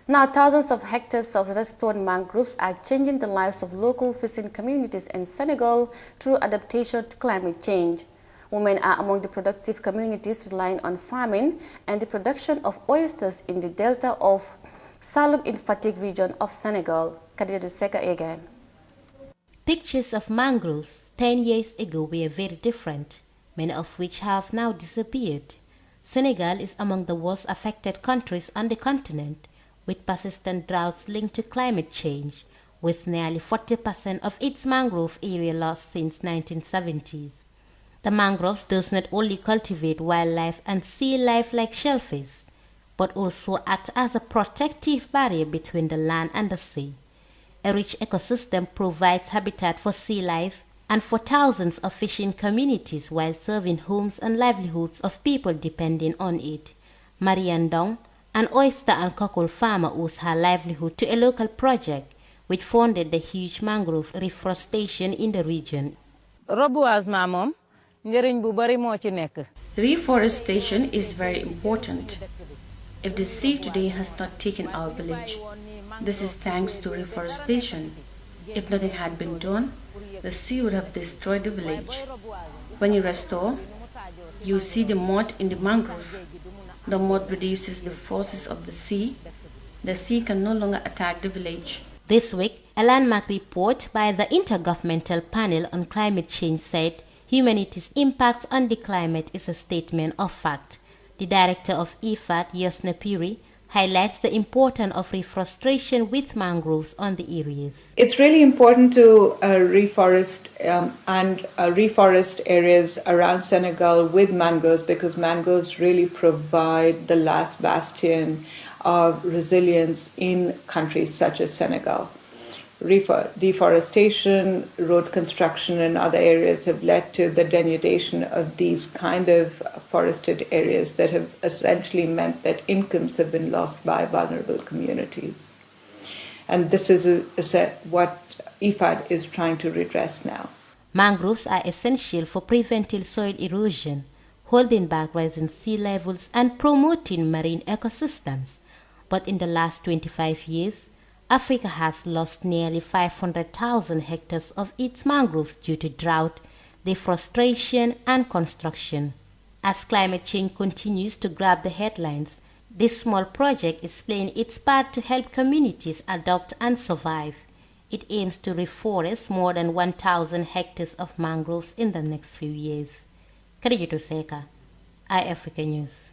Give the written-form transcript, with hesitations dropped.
Now, thousands of hectares of restored mangroves are changing the lives of local fishing communities in Senegal through adaptation to climate change. Women are among the productive communities relying on farming and the production of oysters in the delta of Saloum in Fatick region of Senegal. Kadira Seka again. Pictures of mangroves 10 years ago were very different, many of which have now disappeared. Senegal is among the worst affected countries on the continent, with persistent droughts linked to climate change, with nearly 40% of its mangrove area lost since 1970s. The mangroves does not only cultivate wildlife and sea life like shellfish, but also act as a protective barrier between the land and the sea. A rich ecosystem provides habitat for sea life and for thousands of fishing communities while serving homes and livelihoods of people depending on it. Marianne Dong, an oyster and cockle farmer, owes her livelihood to a local project which funded the huge mangrove reforestation in the region. Reforestation is very important. If the sea today has not taken our village, this is thanks to reforestation. If nothing had been done, the sea would have destroyed the village. When you restore, you see the mud in the mangrove. The mud reduces the forces of the sea. The sea can no longer attack the village. This week, a landmark report by the Intergovernmental Panel on Climate Change said humanity's impact on the climate is a statement of fact. The director of IFAD, Yosne Puri, highlights the importance of reforestation with mangroves on the areas. It's really important to reforest areas around Senegal with mangroves, because mangroves really provide the last bastion of resilience in countries such as Senegal. Deforestation, road construction, and other areas have led to the denudation of these kind of forested areas that have essentially meant that incomes have been lost by vulnerable communities. And this is what IFAD is trying to redress now. Mangroves are essential for preventing soil erosion, holding back rising sea levels, and promoting marine ecosystems. But in the last 25 years, Africa has lost nearly 500,000 hectares of its mangroves due to drought, deforestation, and construction. As climate change continues to grab the headlines, this small project is playing its part to help communities adapt and survive. It aims to reforest more than 1,000 hectares of mangroves in the next few years. Kadija Seka, iAfrica News.